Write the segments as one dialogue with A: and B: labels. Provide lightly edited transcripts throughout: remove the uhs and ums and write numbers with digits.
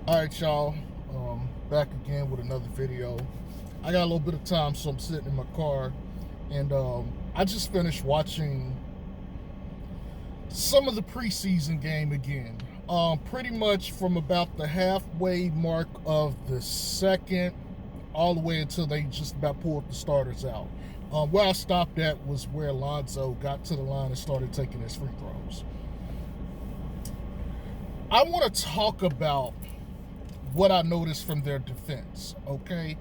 A: Alright, y'all, back again with another video. I got a little bit of time, so I'm sitting in my car, and I just finished watching some of the preseason game again. Pretty much from about the halfway mark of the second, all the way until they just about pulled the starters out. Where I stopped at was where Lonzo got to the line and started taking his free throws. I want to talk about what I noticed from their defense, okay?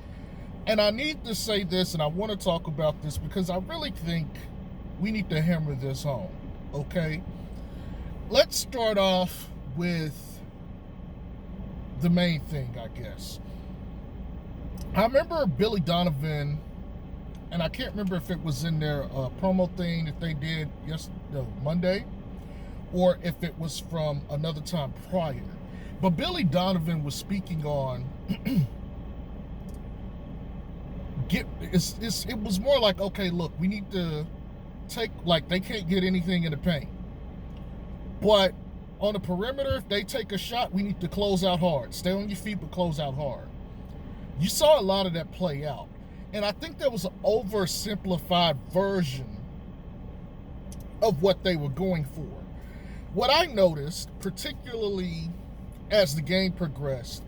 A: And I need to say this, and I want to talk about this because I really think we need to hammer this home, okay? Let's start off with the main thing, I guess. I remember Billy Donovan, and I can't remember if it was in their promo thing that they did Monday, or if it was from another time prior. But Billy Donovan was speaking on it was more like, okay, look, we need to take, like, they can't get anything in the paint. But on the perimeter, if they take a shot, we need to close out hard. Stay on your feet, but close out hard. You saw a lot of that play out. And I think that was an oversimplified version of what they were going for. What I noticed, particularly as the game progressed,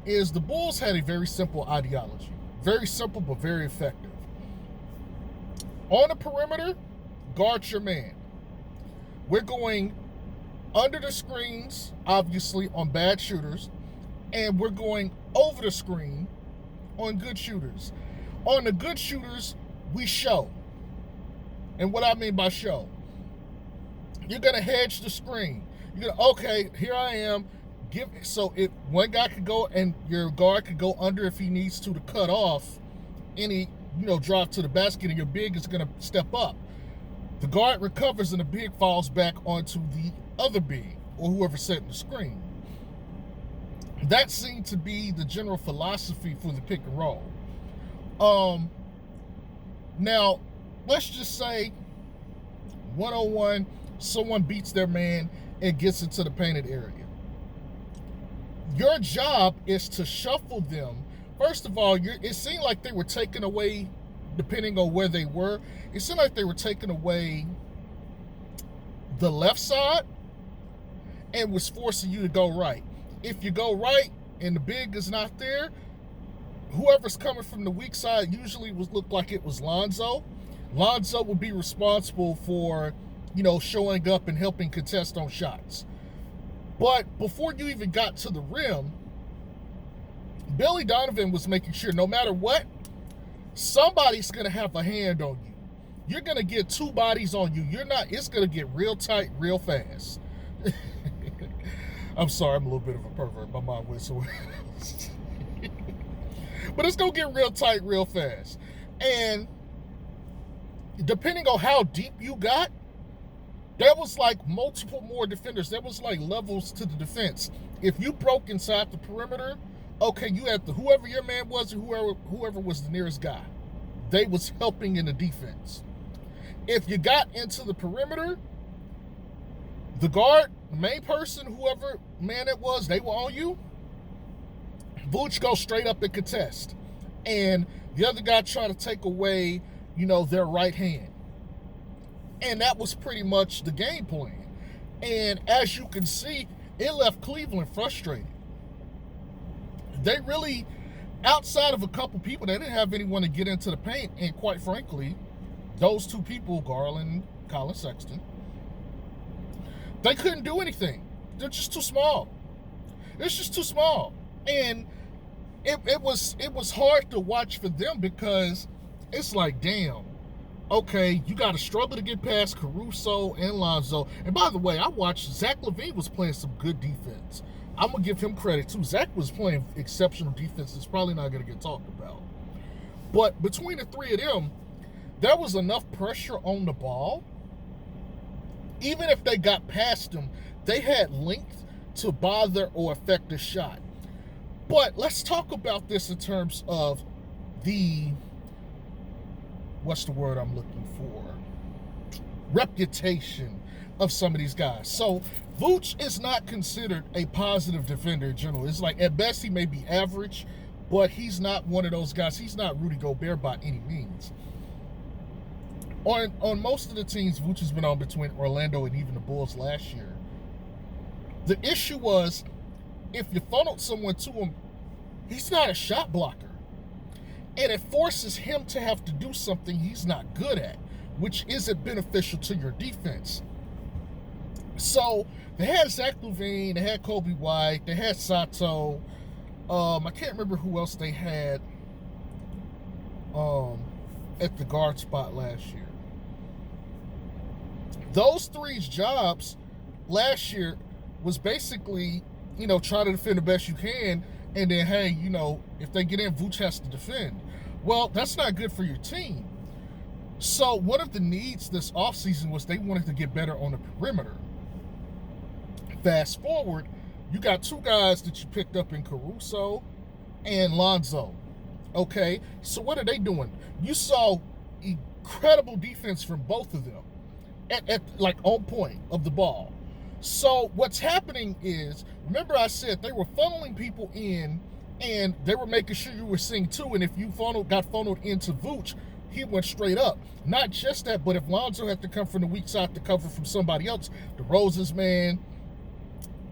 A: is the Bulls had a very simple ideology. Very simple, but very effective. On the perimeter, guard your man. We're going under the screens, obviously, on bad shooters, and we're going over the screen on good shooters. On the good shooters, we show. And what I mean by show, you're going to hedge the screen. You're going to, okay, here I am. So if one guy could go and your guard could go under if he needs to cut off any, drive to the basket, and your big is going to step up. The guard recovers and the big falls back onto the other big or whoever set the screen. That seemed to be the general philosophy for the pick and roll. Now, let's just say 1-on-1, someone beats their man and gets into the painted area. Your job is to shuffle them. First of all, it seemed like they were taking away, depending on where they were, it seemed like they were taking away the left side and was forcing you to go right. If you go right and the big is not there, whoever's coming from the weak side usually look like it was Lonzo. Lonzo would be responsible for, showing up and helping contest on shots. But before you even got to the rim, Billy Donovan was making sure no matter what, somebody's going to have a hand on you. You're going to get two bodies on you. It's going to get real tight real fast. I'm sorry, I'm a little bit of a pervert. My mind went somewhere else. But it's going to get real tight real fast. And depending on how deep you got, there was like multiple more defenders. There was like levels to the defense. If you broke inside the perimeter, okay, you had whoever your man was, or whoever was the nearest guy, they was helping in the defense. If you got into the perimeter, the guard, the main person, whoever man it was, they were on you. Vooch go straight up and contest, and the other guy try to take away, their right hand. And that was pretty much the game plan. And as you can see, it left Cleveland frustrated. They really, outside of a couple people, they didn't have anyone to get into the paint. And quite frankly, those two people, Garland and Colin Sexton, they couldn't do anything. They're just too small. It's just too small. And it was hard to watch for them because it's like, damn, okay, you got to struggle to get past Caruso and Lonzo. And by the way, I watched Zach LaVine was playing some good defense. I'm going to give him credit, too. Zach was playing exceptional defense. It's probably not going to get talked about. But between the three of them, there was enough pressure on the ball. Even if they got past them, they had length to bother or affect the shot. But let's talk about this in terms of what's the word I'm looking for? Reputation of some of these guys. So Vooch is not considered a positive defender in general. It's like at best he may be average, but he's not one of those guys. He's not Rudy Gobert by any means. On most of the teams Vooch has been on between Orlando and even the Bulls last year, the issue was if you funneled someone to him, he's not a shot blocker. And it forces him to have to do something he's not good at, which isn't beneficial to your defense. So they had Zach LaVine, they had Kobe White, they had Sato. I can't remember who else they had at the guard spot last year. Those three's jobs last year was basically, try to defend the best you can, and then, hey, if they get in, Vooch has to defend. Well, that's not good for your team. So one of the needs this offseason was they wanted to get better on the perimeter. Fast forward, you got two guys that you picked up in Caruso and Lonzo. Okay, so what are they doing? You saw incredible defense from both of them at like on point of the ball. So what's happening is, remember I said they were funneling people in and they were making sure you were seeing two, and if you got funneled into Vooch, he went straight up. Not just that, but if Lonzo had to come from the weak side to cover from somebody else, DeRozan's man,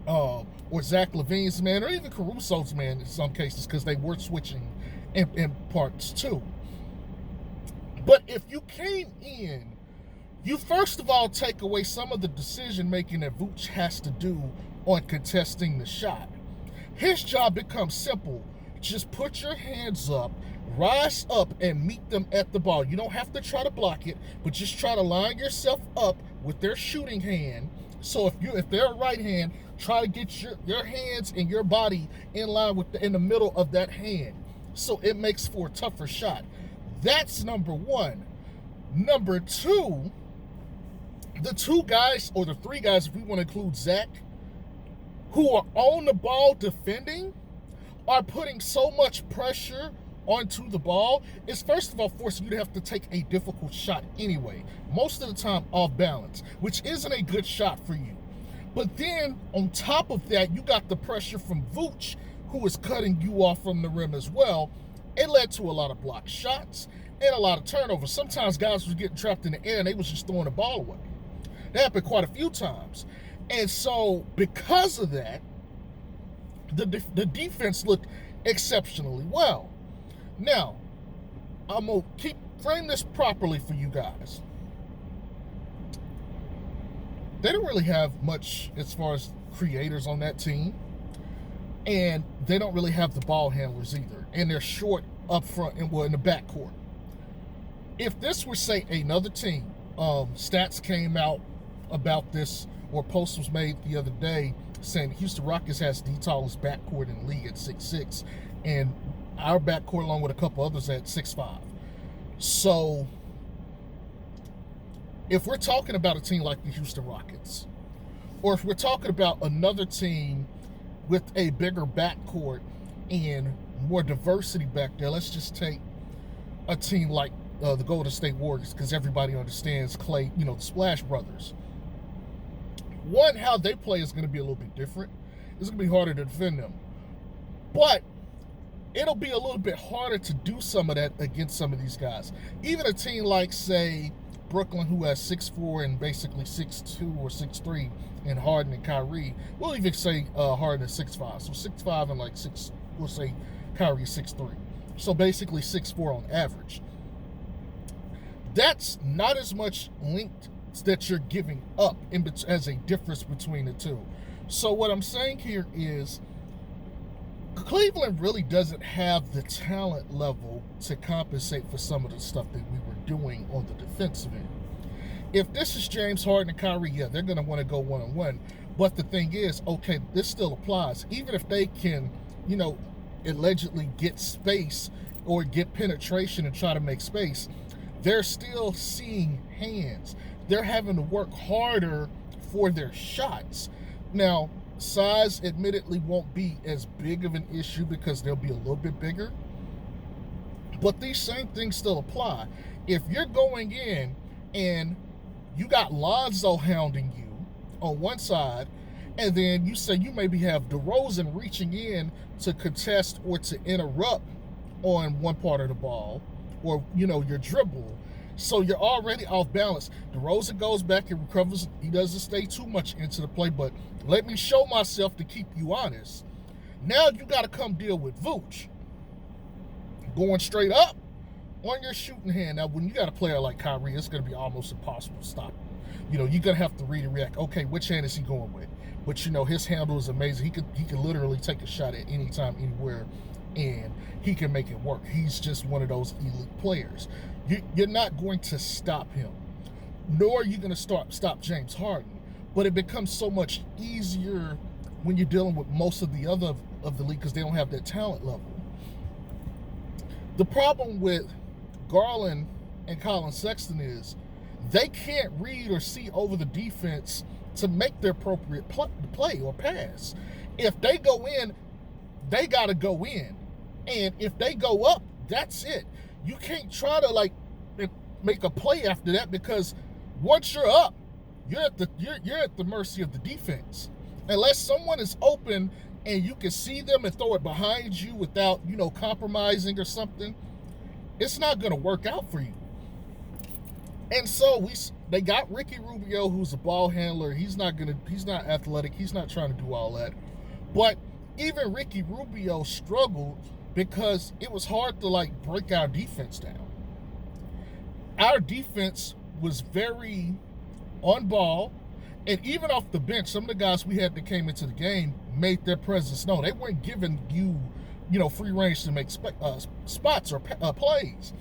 A: or Zach LaVine's man, or even Caruso's man in some cases, because they were switching in parts too. But if you came in, you first of all take away some of the decision making that Vooch has to do on contesting the shot. His job becomes simple. Just put your hands up, rise up, and meet them at the ball. You don't have to try to block it, but just try to line yourself up with their shooting hand. So if they're a right hand, try to get your hands and your body in line with in the middle of that hand, so it makes for a tougher shot. That's number one. Number two, the two guys, or the three guys, if we want to include Zach, who are on the ball defending, are putting so much pressure onto the ball. It's first of all forcing you to have to take a difficult shot anyway, most of the time off balance, which isn't a good shot for you. But then on top of that, you got the pressure from Vooch, who is cutting you off from the rim as well. It led to a lot of blocked shots and a lot of turnovers. Sometimes guys were getting trapped in the air and they was just throwing the ball away. That happened quite a few times. And so because of that, the defense looked exceptionally well. Now, I'm going to frame this properly for you guys. They don't really have much as far as creators on that team. And they don't really have the ball handlers either. And they're short up front and in the backcourt. If this were, say, another team, stats came out about this, or a post was made the other day saying Houston Rockets has the tallest backcourt in the league at 6'6", and our backcourt, along with a couple others, at 6'5". So if we're talking about a team like the Houston Rockets, or if we're talking about another team with a bigger backcourt and more diversity back there, let's just take a team like the Golden State Warriors, because everybody understands Clay, the Splash Brothers. One, how they play is going to be a little bit different. It's going to be harder to defend them. But it'll be a little bit harder to do some of that against some of these guys. Even a team like, say, Brooklyn, who has 6'4" and basically 6'2" or 6'3", and Harden and Kyrie. We'll even say Harden is 6'5". So 6'5" and like 6, we'll say Kyrie is 6'3". So basically 6'4" on average. That's not as much linked that you're giving up as a difference between the two. So what I'm saying here is Cleveland really doesn't have the talent level to compensate for some of the stuff that we were doing on the defensive end. If this is James Harden and Kyrie, yeah, they're going to want to go one-on-one. But the thing is, okay, this still applies. Even if they can, allegedly get space or get penetration and try to make space, they're still seeing hands. They're having to work harder for their shots. Now, size admittedly won't be as big of an issue because they'll be a little bit bigger. But these same things still apply. If you're going in and you got Lonzo hounding you, on one side, and then you say you maybe have DeRozan reaching in to contest or to interrupt on one part of the ball, or your dribble. So you're already off balance. DeRozan goes back and recovers. He doesn't stay too much into the play, but let me show myself to keep you honest. Now you got to come deal with Vooch. Going straight up on your shooting hand. Now, when you got a player like Kyrie, it's going to be almost impossible to stop him. You're going to have to read and react. Okay, which hand is he going with? But, his handle is amazing. He can literally take a shot at any time, anywhere, and he can make it work. He's just one of those elite players. You're not going to stop him, nor are you going to stop James Harden. But it becomes so much easier when you're dealing with most of the other of the league because they don't have that talent level. The problem with Garland and Colin Sexton is they can't read or see over the defense to make their appropriate play or pass. If they go in, they got to go in. And if they go up, that's it. You can't try to make a play after that because once you're up, you're at the mercy of the defense. Unless someone is open and you can see them and throw it behind you without, compromising or something, it's not going to work out for you. And so they got Ricky Rubio, who's a ball handler. He's not athletic. He's not trying to do all that. But even Ricky Rubio struggled because it was hard to break our defense down. Our defense was very on ball, and even off the bench, some of the guys we had that came into the game made their presence known. They weren't giving you, free range to make spots or plays.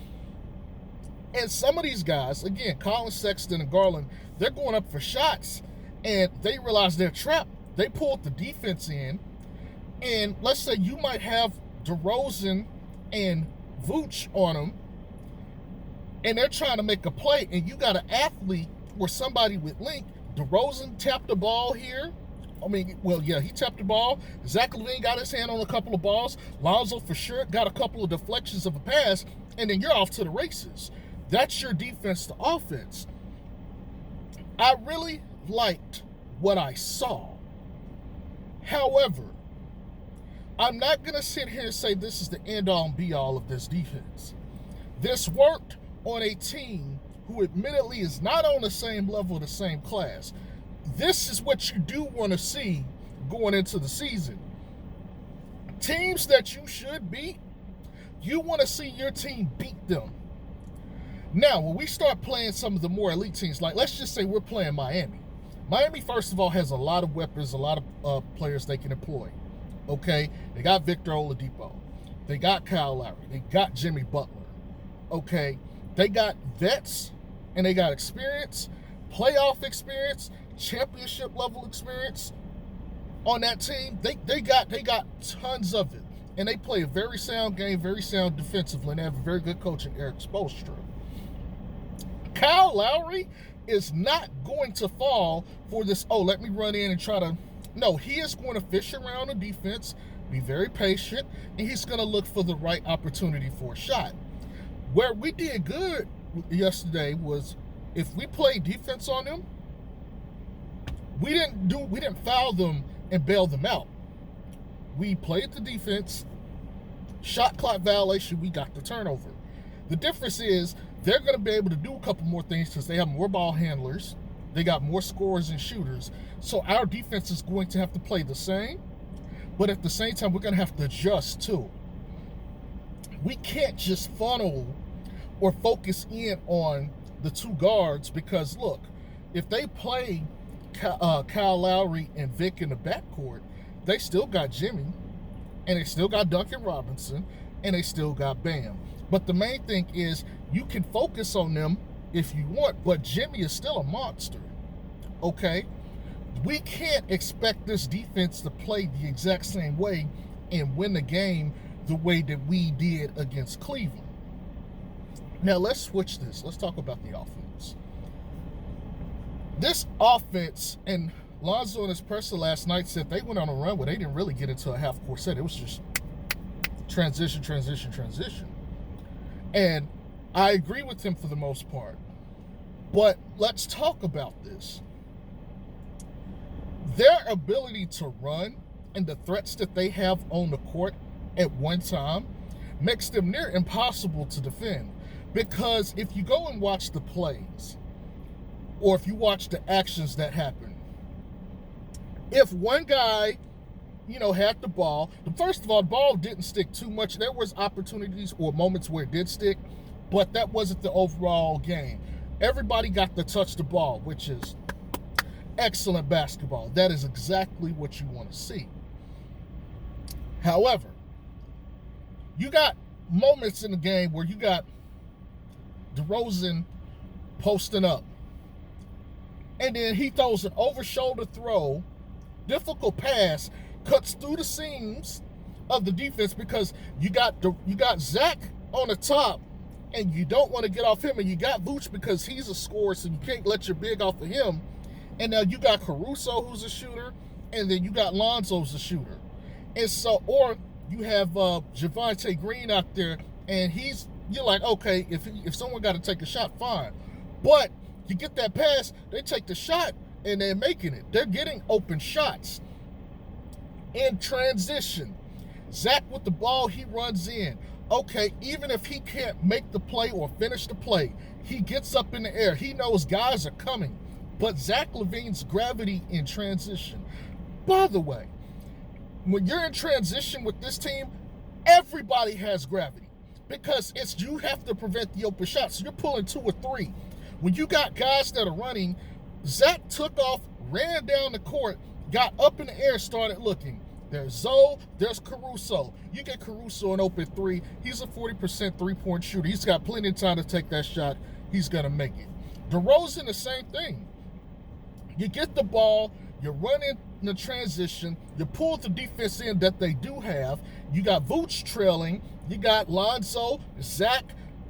A: And some of these guys, again, Colin Sexton and Garland, they're going up for shots, and they realize they're trapped. They pulled the defense in, and let's say you might have DeRozan and Vooch on them, and they're trying to make a play, and you got an athlete or somebody with length. DeRozan tapped the ball here. He tapped the ball. Zach LaVine got his hand on a couple of balls. Lonzo, for sure, got a couple of deflections of a pass, and then you're off to the races. That's your defense to offense. I really liked what I saw. However, I'm not going to sit here and say this is the end-all and be-all of this defense. This worked on a team who admittedly is not on the same level, the same class. This is what you do want to see going into the season. Teams that you should beat, you want to see your team beat them. Now, when we start playing some of the more elite teams, let's just say we're playing Miami. Miami, first of all, has a lot of weapons, a lot of players they can employ. Okay? They got Victor Oladipo. They got Kyle Lowry. They got Jimmy Butler. Okay? They got vets, and they got experience, playoff experience, championship level experience on that team. They got tons of it. And they play a very sound game, very sound defensively, and they have a very good coach in Eric Spoelstra. Kyle Lowry is not going to fall for this, let me run in and try to... No, he is going to fish around the defense, be very patient, and he's going to look for the right opportunity for a shot. Where we did good yesterday was if we played defense on them, we didn't foul them and bail them out. We played the defense, shot clock violation, we got the turnover. The difference is they're going to be able to do a couple more things because they have more ball handlers. They got more scorers and shooters. So our defense is going to have to play the same, but at the same time, we're going to have to adjust too. We can't just funnel or focus in on the two guards because, look, if they play Kyle Lowry and Vic in the backcourt, they still got Jimmy, and they still got Duncan Robinson, and they still got Bam. But the main thing is you can focus on them if you want, but Jimmy is still a monster, okay? We can't expect this defense to play the exact same way and win the game the way that we did against Cleveland. Now, let's switch this. Let's talk about the offense. This offense, and Lonzo in his presser last night said they went on a run where they didn't really get into a half-court set. It was just transition. And I agree with him for the most part. But let's talk about this. their ability to run and the threats that they have on the court at one time makes them near impossible to defend. Because if you go and watch the plays, or if you watch the actions that happen, if one guy, had the ball, first of all, the ball didn't stick too much. There was opportunities or moments where it did stick, but that wasn't the overall game. Everybody got to touch the ball, which is excellent basketball. That is exactly what you want to see. However, you got moments in the game where you got DeRozan posting up, and then he throws an over-shoulder throw, difficult pass, cuts through the seams of the defense because you got Zach on the top, and you don't want to get off him, and you got Vooch because he's a scorer, so you can't let your big off of him. And now you got Caruso, who's a shooter, and then you got Lonzo's a shooter. And so, or you have Javonte Green out there, and you're like, okay, if someone got to take a shot, fine. But you get that pass, they take the shot, and they're making it. They're getting open shots. In transition, Zach with the ball, he runs in. Okay, even if he can't make the play or finish the play, he gets up in the air. He knows guys are coming. But Zach LaVine's gravity in transition. By the way, when you're in transition with this team, everybody has gravity because you have to prevent the open shots. So you're pulling 2 or 3. When you got guys that are running, Zach took off, ran down the court, got up in the air, started looking. There's Zoe, there's Caruso. You get Caruso an open 3. He's a 40% three-point shooter. He's got plenty of time to take that shot. He's going to make it. DeRozan, the same thing. You get the ball, you run in the transition, you pull the defense in that they do have. You got Vooch trailing. You got Lonzo, Zach,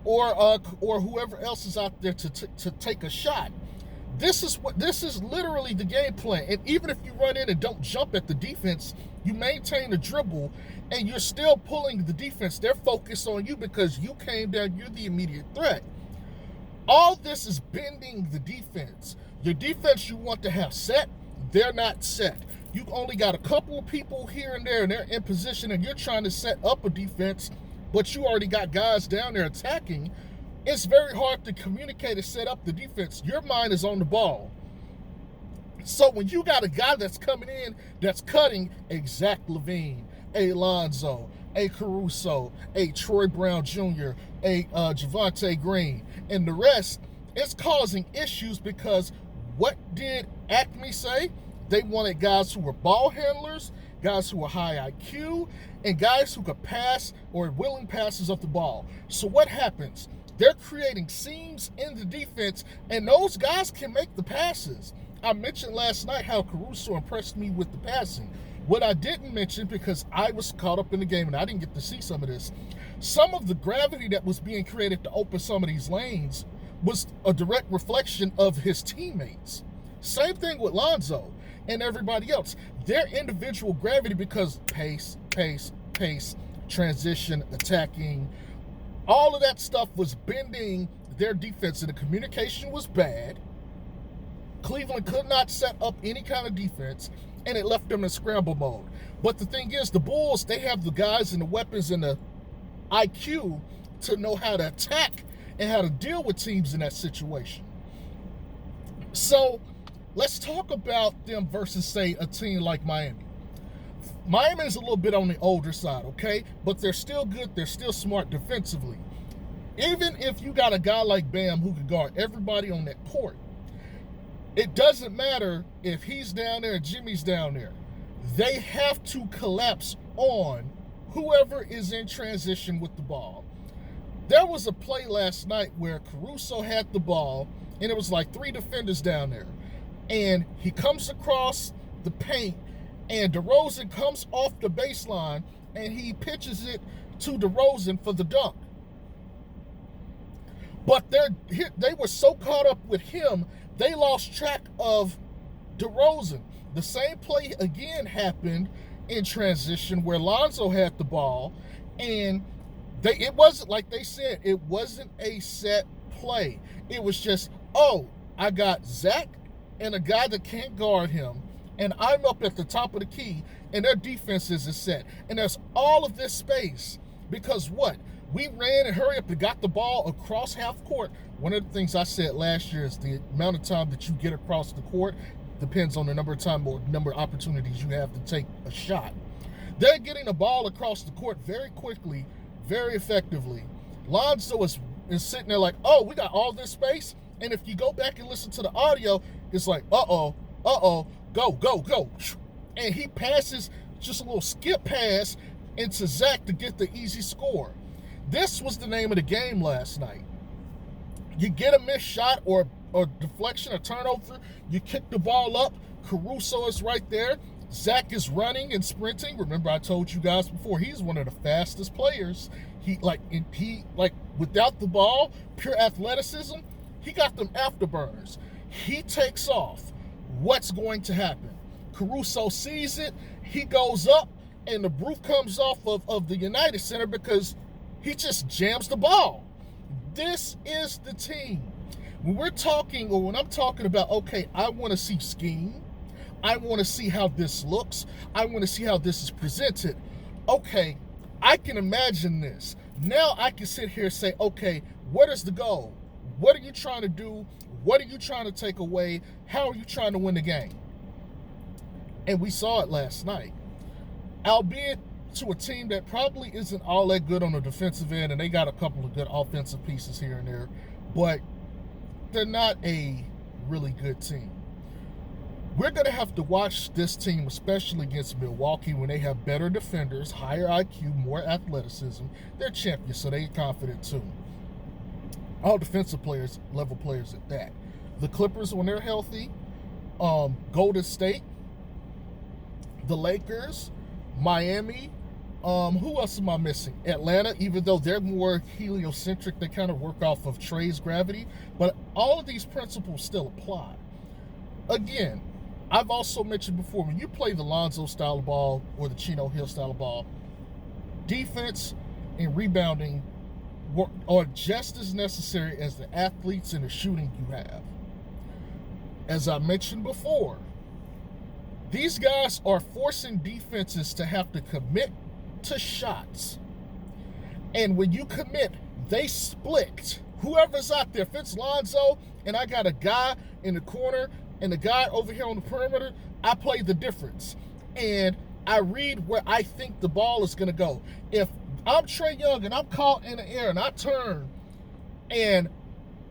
A: or whoever else is out there to take a shot. This is literally the game plan. And even if you run in and don't jump at the defense, you maintain the dribble, and you're still pulling the defense. They're focused on you because you came down. You're the immediate threat. All this is bending the defense. Your defense you want to have set, they're not set. You only got a couple of people here and there, and they're in position, and you're trying to set up a defense, but you already got guys down there attacking. It's very hard to communicate and set up the defense. Your mind is on the ball. So when you got a guy that's coming in, that's cutting, a Zach LaVine, a Lonzo, a Caruso, a Troy Brown Jr., a Javonte Green, and the rest, it's causing issues because what did Acme say? They wanted guys who were ball handlers, guys who were high IQ, and guys who could pass or willing passes of the ball. So what happens? They're creating seams in the defense, and those guys can make the passes. I mentioned last night how Caruso impressed me with the passing. What I didn't mention, because I was caught up in the game and I didn't get to see some of this, some of the gravity that was being created to open some of these lanes was a direct reflection of his teammates. Same thing with Lonzo and everybody else. Their individual gravity, because pace, transition, attacking, all of that stuff was bending their defense, and the communication was bad. Cleveland could not set up any kind of defense, and it left them in scramble mode. But the thing is, the Bulls, they have the guys and the weapons and the IQ to know how to attack and how to deal with teams in that situation. So let's talk about them versus, say, a team like Miami. Miami is a little bit on the older side, okay? But they're still good. They're still smart defensively. Even if you got a guy like Bam who can guard everybody on that court, it doesn't matter if he's down there or Jimmy's down there. They have to collapse on whoever is in transition with the ball. There was a play last night where Caruso had the ball, and it was like 3 defenders down there. And he comes across the paint, and DeRozan comes off the baseline, and he pitches it to DeRozan for the dunk. But they were so caught up with him, they lost track of DeRozan. The same play again happened in transition where Lonzo had the ball, and it wasn't, like they said, it wasn't a set play. It was just, oh, I got Zach and a guy that can't guard him. and I'm up at the top of the key, and their defense isn't set. And there's all of this space because what? We ran and hurry up and got the ball across half court. One of the things I said last year is the amount of time that you get across the court depends on the number of time or number of opportunities you have to take a shot. They're getting the ball across the court very quickly, very effectively. Lonzo is sitting there like, oh, we got all this space. And if you go back and listen to the audio, it's like, go, go. And he passes just a little skip pass into Zach to get the easy score. This was the name of the game last night. You get a missed shot or deflection or turnover, you kick the ball up, Caruso is right there, Zach is running and sprinting. Remember, I told you guys before, he's one of the fastest players. He without the ball, pure athleticism, he got them afterburners. He takes off. What's going to happen? Caruso sees it, he goes up, and the roof comes off of the United Center because he just jams the ball. This is the team. When I'm talking about, okay, I want to see scheme. I want to see how this looks. I want to see how this is presented. Okay, I can imagine this. Now I can sit here and say, okay, what is the goal? What are you trying to do? What are you trying to take away? How are you trying to win the game? And we saw it last night. Albeit to a team that probably isn't all that good on the defensive end, and they got a couple of good offensive pieces here and there, but they're not a really good team. We're going to have to watch this team, especially against Milwaukee, when they have better defenders, higher IQ, more athleticism. They're champions, so they're confident too. All defensive players, level players at that. The Clippers, when they're healthy, Golden State, the Lakers, Miami, who else am I missing? Atlanta, even though they're more heliocentric, they kind of work off of Trey's gravity, but all of these principles still apply. Again, I've also mentioned before, when you play the Lonzo style of ball or the Chino Hill style of ball, defense and rebounding are just as necessary as the athletes and the shooting you have. As I mentioned before, these guys are forcing defenses to have to commit to shots. And when you commit, they split. Whoever's out there, if it's Lonzo and I got a guy in the corner and a guy over here on the perimeter, I play the difference. And I read where I think the ball is going to go. If I'm Trae Young and I'm caught in the air and I turn and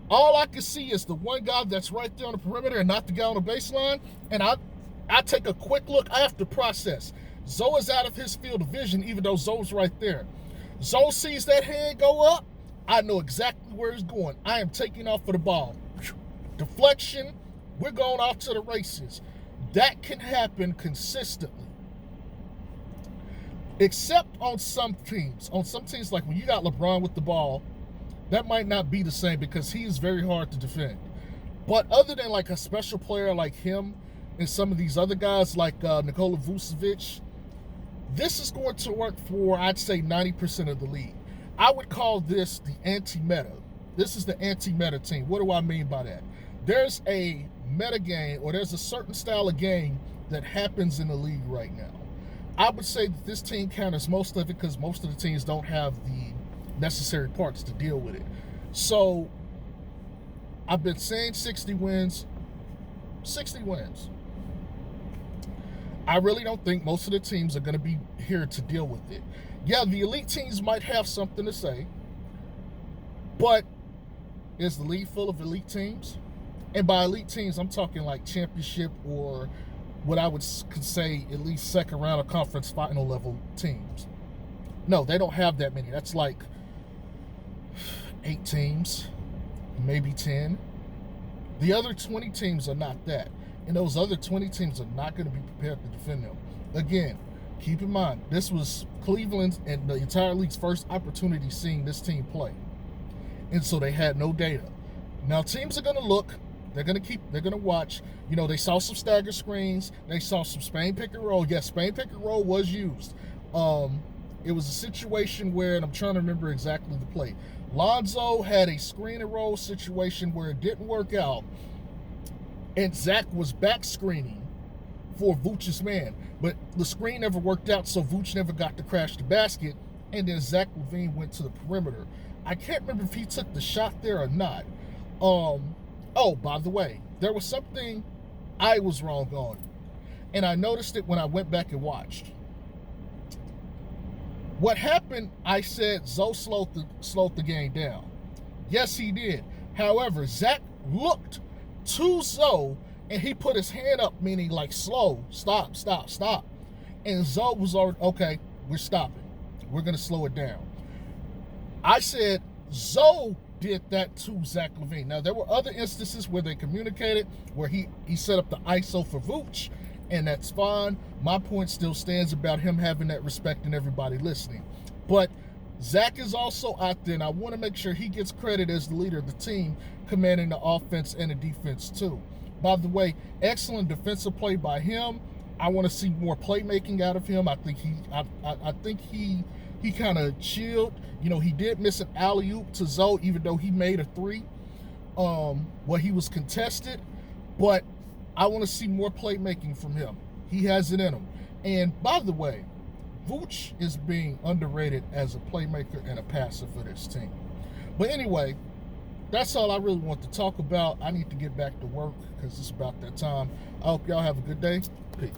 A: all I can see is the one guy that's right there on the perimeter and not the guy on the baseline, and I take a quick look, I have to process. Zoe is out of his field of vision, even though Zoe's right there. Zoe sees that hand go up, I know exactly where he's going. I am taking off for the ball. Deflection, we're going off to the races. That can happen consistently. Except on some teams. On some teams, like when you got LeBron with the ball, that might not be the same because he is very hard to defend. But other than like a special player like him and some of these other guys like Nikola Vucevic, this is going to work for, I'd say, 90% of the league. I would call this the anti-meta. This is the anti-meta team. What do I mean by that? There's a meta game, or there's a certain style of game that happens in the league right now. I would say that this team counters most of it because most of the teams don't have the necessary parts to deal with it. So I've been saying 60 wins. 60 wins. I really don't think most of the teams are going to be here to deal with it. Yeah, the elite teams might have something to say, but is the league full of elite teams? And by elite teams, I'm talking like championship or what I would say at least second round of conference final level teams. No, they don't have that many. That's like 8 teams, maybe 10. The other 20 teams are not that. And those other 20 teams are not going to be prepared to defend them. Again, keep in mind, this was Cleveland and the entire league's first opportunity seeing this team play. And so they had no data. Now teams are going to look, they're going to watch. You know, they saw some stagger screens. They saw some Spain pick and roll. Yes, Spain pick and roll was used. It was a situation where, and I'm trying to remember exactly the play. Lonzo had a screen and roll situation where it didn't work out. And Zach was back screening for Vooch's man. But the screen never worked out, so Vooch never got to crash the basket. And then Zach LaVine went to the perimeter. I can't remember if he took the shot there or not. Oh, by the way, there was something I was wrong on. And I noticed it when I went back and watched. What happened, I said Zoe slowed the game down. Yes, he did. However, Zach looked to Zoe and he put his hand up, meaning like slow, stop. And Zoe was already, okay, we're stopping. We're going to slow it down. I said Zoe did that to Zach LaVine. Now, there were other instances where they communicated, where he set up the ISO for Vooch, and that's fine. My point still stands about him having that respect and everybody listening. But Zach is also out there, and I want to make sure he gets credit as the leader of the team, commanding the offense and the defense too. By the way, excellent defensive play by him. I want to see more playmaking out of him. I think he kind of chilled. You know, he did miss an alley-oop to Zoe, even though he made a three where he was contested. But I want to see more playmaking from him. He has it in him. And by the way, Vooch is being underrated as a playmaker and a passer for this team. But anyway, that's all I really want to talk about. I need to get back to work because it's about that time. I hope y'all have a good day. Peace.